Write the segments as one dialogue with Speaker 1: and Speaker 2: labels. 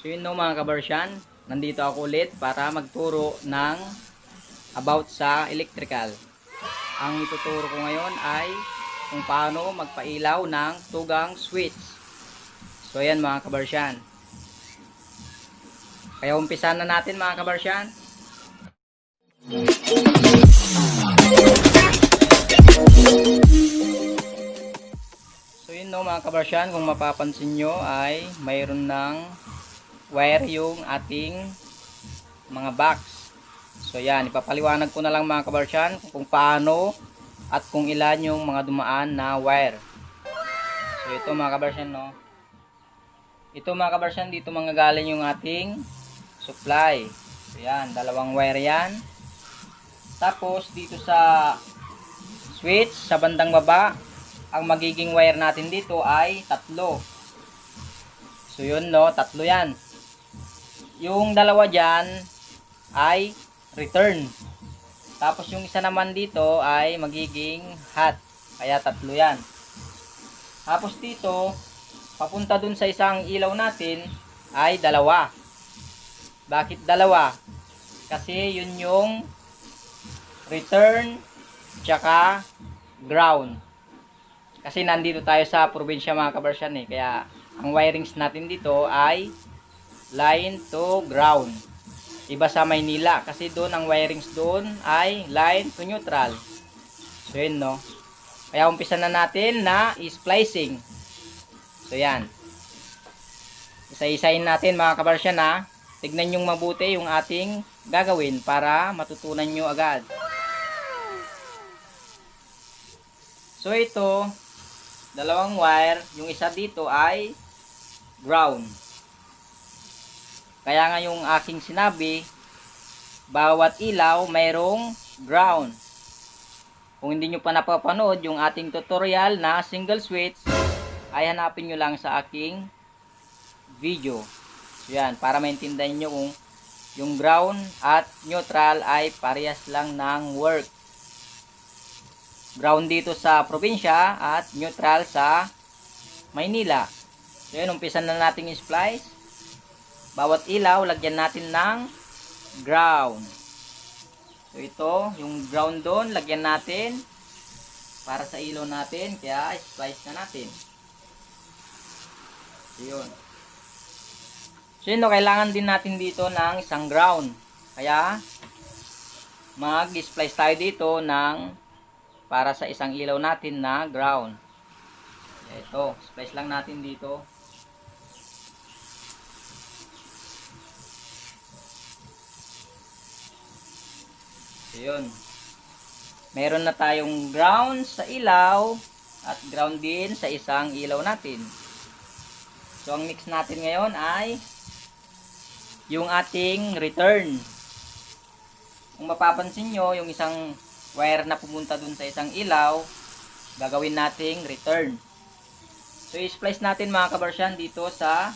Speaker 1: So yun no mga kabarsyan, nandito ako ulit para magturo ng about sa electrical. Ang ituturo ko ngayon ay kung paano magpailaw ng tugang switch. So yan mga kabarsyan. Kaya umpisan na natin mga kabarsyan. So yun no mga kabarsyan, kung mapapansin nyo ay mayroon ng wire yung ating mga box. So yan, ipapaliwanag ko na lang mga kabarsyan kung paano at kung ilan yung mga dumaan na wire. So ito mga kabarsyan no. Ito mga kabarsyan, dito mga galing yung ating supply. So yan, dalawang wire yan. Tapos dito sa switch sa bandang baba, ang magiging wire natin dito ay tatlo. So yun no, tatlo yan. Yung dalawa dyan ay return. Tapos yung isa naman dito ay magiging hot. Kaya tatlo yan. Tapos dito, papunta dun sa isang ilaw natin ay dalawa. Bakit dalawa? Kasi yun yung return tsaka ground. Kasi nandito tayo sa probinsya mga kabarsyan eh. Kaya ang wirings natin dito ay line to ground. Iba sa Maynila kasi doon ang wirings doon ay line to neutral. So yun no. Kaya umpisa na natin na splicing. So yan. Isa-isahin natin mga kabarsyan na. Tignan nyo mabuti yung ating gagawin para matutunan nyo agad. So ito, dalawang wire, yung isa dito ay ground. Kaya nga yung aking sinabi, bawat ilaw mayroong ground. Kung hindi nyo pa napapanood yung ating tutorial na single switch, ay hanapin nyo lang sa aking video. So yan, para maintindihan nyo kung yung ground at neutral ay parehas lang ng work. Ground dito sa probinsya at neutral sa Maynila. So yun, umpisan na natin i-splice. Bawat ilaw, lagyan natin ng ground. So ito, yung ground doon, lagyan natin para sa ilaw natin. Kaya splice na natin. So yun. So yun, kailangan din natin dito ng isang ground. Kaya mag-splice tayo dito ng para sa isang ilaw natin na ground. Ito, splice lang natin dito. Yun. Meron na tayong ground sa ilaw at ground din sa isang ilaw natin. So ang mix natin ngayon ay yung ating return. Kung mapapansin nyo, yung isang wire na pumunta dun sa isang ilaw, gagawin nating return. So i-splice natin mga kabarsyan dito sa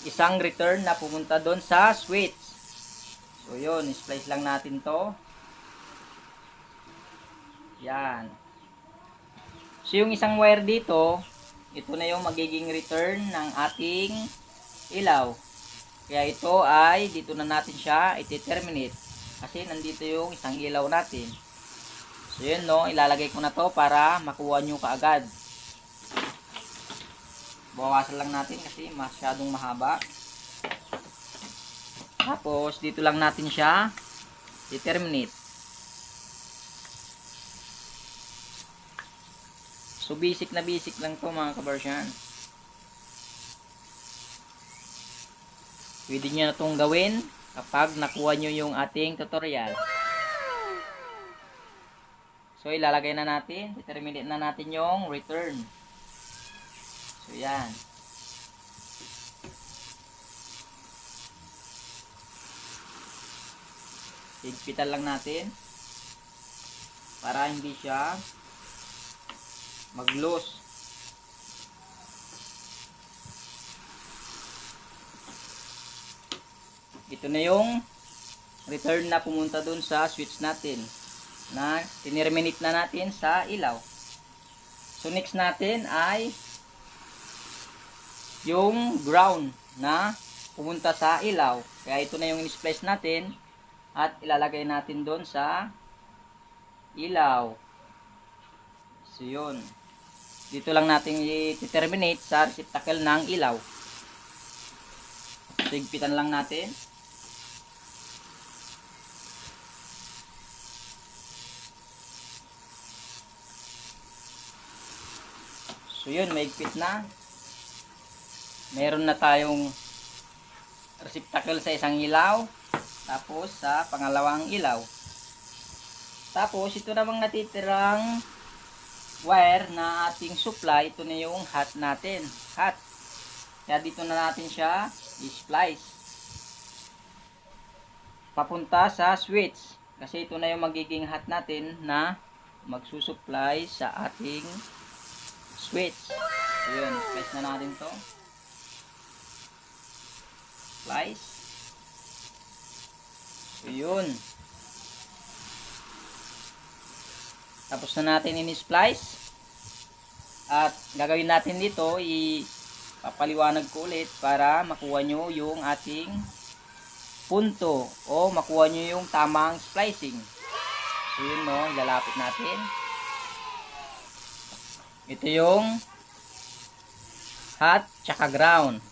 Speaker 1: isang return na pumunta dun sa switch. So yun, splice lang natin to. Yan. So yung isang wire dito, ito na yung magiging return ng ating ilaw. Kaya ito ay, dito na natin siya iti-terminate. Kasi nandito yung isang ilaw natin. So yun no, ilalagay ko na to para makuha nyo kaagad. Bawasan lang natin kasi masyadong mahaba. Tapos, dito lang natin siya i-terminate. So, basic na basic lang to mga kabarsyan. Pwede nyo na itong gawin kapag nakuha nyo yung ating tutorial. So, ilalagay na natin. I-terminate na natin yung return. So, yan. Higpitan lang natin para hindi siya mag-loose. Ito na yung return na pumunta dun sa switch natin na tinirminate na natin sa ilaw. So next natin ay yung ground. na pumunta sa ilaw. Kaya ito na yung in-splice natin at ilalagay natin doon sa ilaw. So yun. Dito lang natin i-terminate sa receptacle ng ilaw. So higpitan lang natin. So yun, maigpit na. Meron na tayong receptacle sa isang ilaw. Tapos sa pangalawang ilaw. Tapos ito namang natitirang wire na ating supply. Ito na yung hot natin. Hot. Kaya dito na natin siya i-splice. Papunta sa switch. Kasi ito na yung magiging hot natin na magsusupply sa ating switch. So yun, splice na natin to. Splice. So yun. Tapos na natin in-splice. At gagawin natin dito, papaliwanag ko ulit para makuha nyo yung ating punto o makuha nyo yung tamang splicing. So yun, no, lalapit natin. Ito yung hot tsaka ground.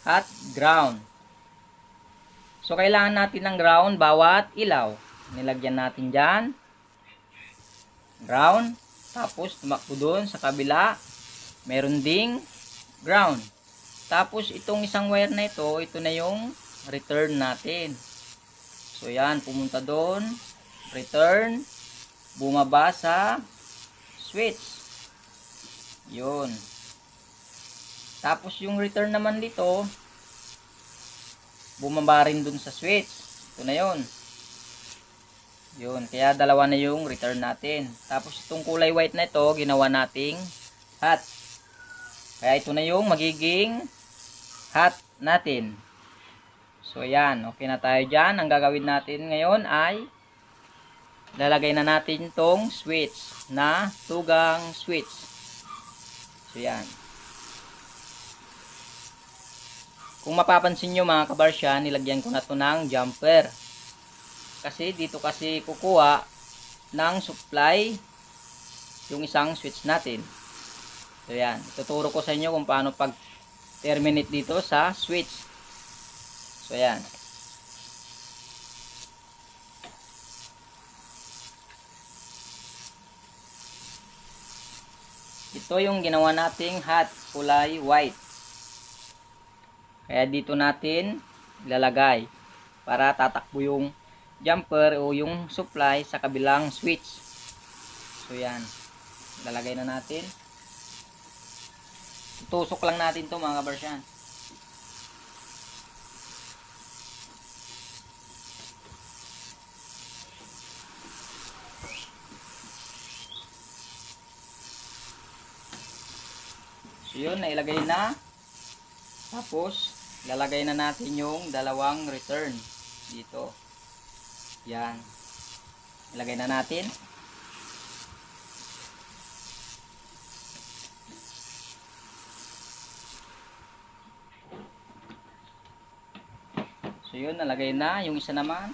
Speaker 1: Hot, ground. So kailangan natin ng ground bawat ilaw. Nilagyan natin dyan. Ground. Tapos tumakbo doon sa kabila. Meron ding ground. Tapos itong isang wire na ito, ito na yung return natin. So yan, pumunta doon. Return. Bumaba sa switch. Yun. Tapos yung return naman dito, bumaba rin dun sa switch. Ito na yun. Yun. Kaya dalawa na yung return natin. Tapos itong kulay white na ito, ginawa nating hot. Kaya ito na yung magiging hot natin. So yan. Okay na tayo dyan. Ang gagawin natin ngayon ay lalagay na natin itong switch na tugang switch. So yan. Kung mapapansin nyo mga kabarsya, nilagyan ko na to ng jumper. Kasi dito kasi kukuha ng supply yung isang switch natin. So yan. Ituturo ko sa inyo kung paano pag-terminate dito sa switch. So yan. Ito yung ginawa nating hot, kulay white. Kaya dito natin ilalagay para tatakbo yung jumper o yung supply sa kabilang switch. So yan. Ilalagay na natin. Itusok lang natin to mga kabarsyan. So yun, nailagay na. Tapos lalagay na natin yung dalawang return dito. Yan. Ilagay na natin. So yun, nalagay na yung isa naman.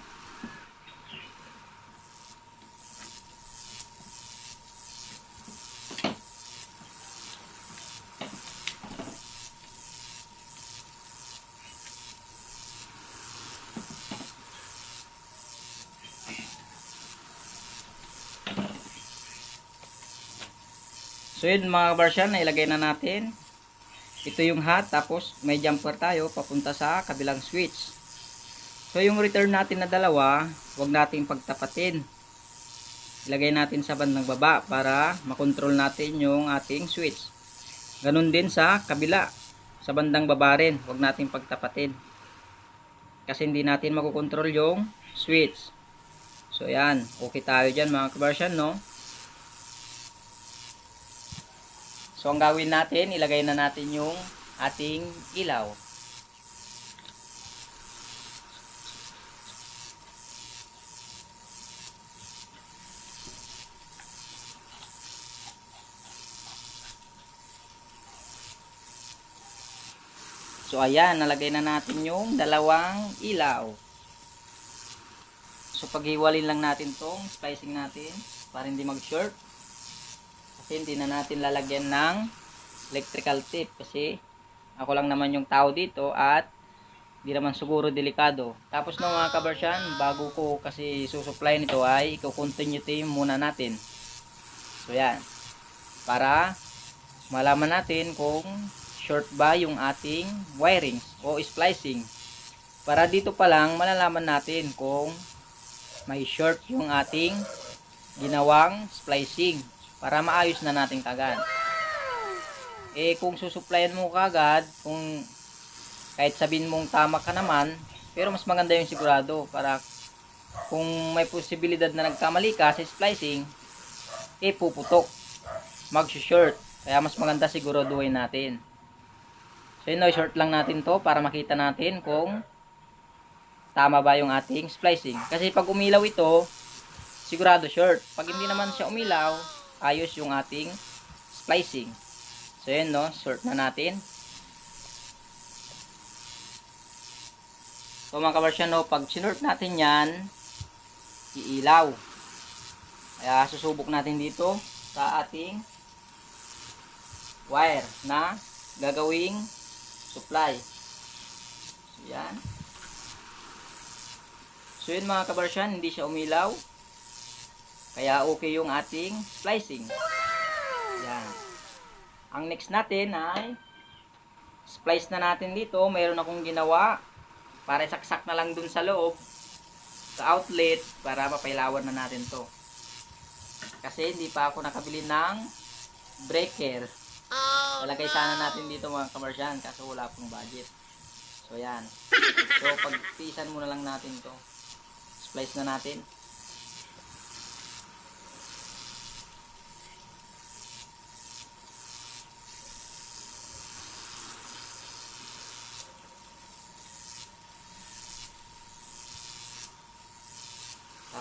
Speaker 1: So yun mga kabarsyan, nailagay na natin. Ito yung hot, tapos may jumper tayo papunta sa kabilang switch. So yung return natin na dalawa, huwag nating pagtapatin. Ilagay natin sa bandang baba para makontrol natin yung ating switch. Ganun din sa kabila, sa bandang baba rin, huwag nating pagtapatin. Kasi hindi natin makokontrol yung switch. So yan, okay tayo dyan mga kabarsyan, no? So ang gawin natin, ilagay na natin yung ating ilaw. So ayan, nalagay na natin yung dalawang ilaw. So paghiwalin lang natin tong splicing natin para hindi mag-short. Kasi hindi na natin lalagyan ng electrical tape kasi ako lang naman yung tao dito at di naman siguro delikado. Tapos no mga kabarsyan, bago ko kasi susupply nito ay i-continue muna natin. So yan, para malaman natin kung short ba yung ating wiring o splicing. Para dito pa lang malalaman natin kung may short yung ating ginawang splicing para maayos na natin kagad. Kung susupplyan mo kagad, kung kahit sabihin mong tama ka naman, pero mas maganda yung sigurado para kung may posibilidad na nagkamali ka sa splicing, puputok, mag-short. Kaya mas maganda siguraduhin natin. So yun, short lang natin to para makita natin kung tama ba yung ating splicing. Kasi pag umilaw ito, sigurado short. Pag hindi naman siya umilaw, ayos yung ating splicing. So yun, short na natin. So mga kabarsyan, pag sinort natin yan, iilaw. Kaya susubok natin dito sa ating wire na gagawing supply. So yan. So yun mga kabarsyan, hindi siya umilaw. Kaya okay yung ating splicing. Yan. Ang next natin ay splice na natin dito. Mayroon akong ginawa para isaksak na lang dun sa loob, sa outlet, para mapailawan na natin to. Kasi hindi pa ako nakabili ng breaker. Lalagay sana natin dito mga kabarsyan, kaso wala pong budget. So yan. So pagpisan muna lang natin to. Splice na natin.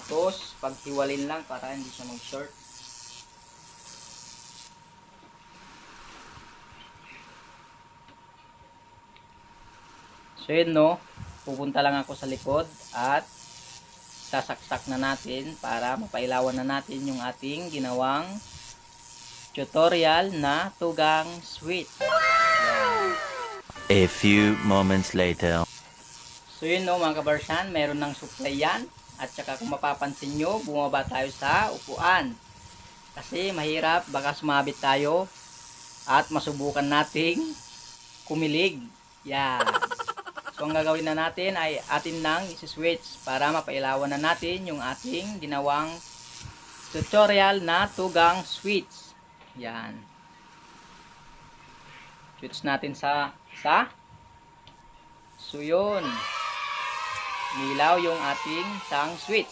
Speaker 1: Tapos, paghiwalin lang para hindi siya mag-short. So yun, pupunta lang ako sa likod at sasaksak na natin para mapailawan na natin yung ating ginawang tutorial na tugang switch. Yan.
Speaker 2: A few moments later.
Speaker 1: So yun, mga kabarsyan, meron ng supply yan. At saka kung mapapansin nyo, bumaba tayo sa upuan. Kasi mahirap, baka sumabit tayo at masubukan nating kumilig. Yan. So ang gagawin na natin ay atin nang isi-switch para mapailawan na natin yung ating ginawang tutorial na tugang switch. Yan. Switch natin sa so yun. Nilaw yung ating isang switch.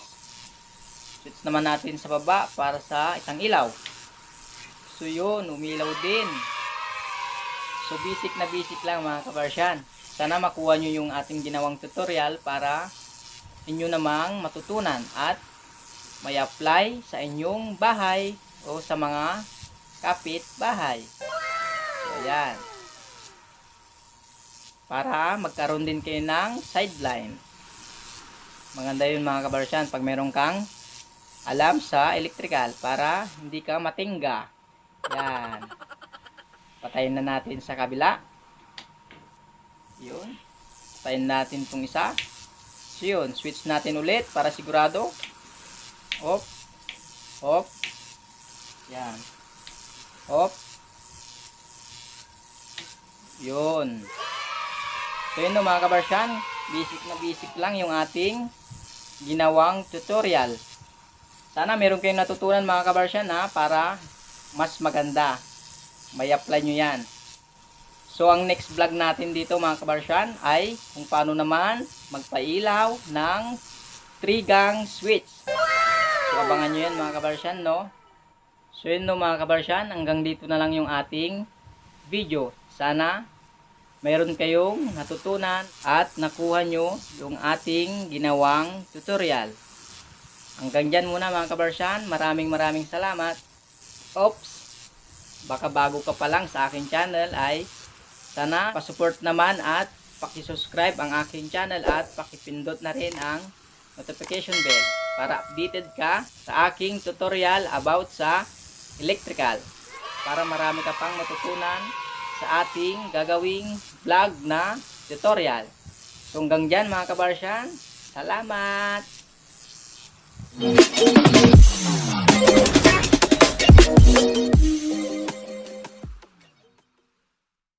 Speaker 1: Switch naman natin sa baba para sa isang ilaw. So yun, umilaw din. So basic na basic lang mga kabarsyan. Sana makuha nyo yung ating ginawang tutorial para inyo namang matutunan at may apply sa inyong bahay o sa mga kapit bahay. So ayan. Para magkaroon din kayo ng sideline. Maganda yun mga kabarsyan pag meron kang alam sa electrical para hindi ka matingga. Yan. Patayin na natin sa kabila. Yun. Patayin natin itong isa. So yun. Switch natin ulit para sigurado. Off. Off. Yan. Off. Yun. So yun mga kabarsyan. Basic lang yung ating ginawang tutorial. Sana meron kayong natutunan mga kabarsyan para mas maganda. May apply nyo yan. So ang next vlog natin dito mga kabarsyan ay kung paano naman magpailaw ng 3-gang switch. So abangan nyo yan mga kabarsyan, So yun mga kabarsyan, hanggang dito na lang yung ating video. Sana mayroon kayong natutunan at nakuha nyo yung ating ginawang tutorial. Hanggang dyan muna mga kabarsyan. Maraming salamat. Oops! Baka bago ka pa lang sa aking channel ay Sana pasupport naman at pakisubscribe ang aking channel at pakipindot na rin ang notification bell para updated ka sa aking tutorial about sa electrical. Para marami ka pang matutunan sa ating gagawing vlog na tutorial. So hanggang dyan mga kabarsyan, salamat!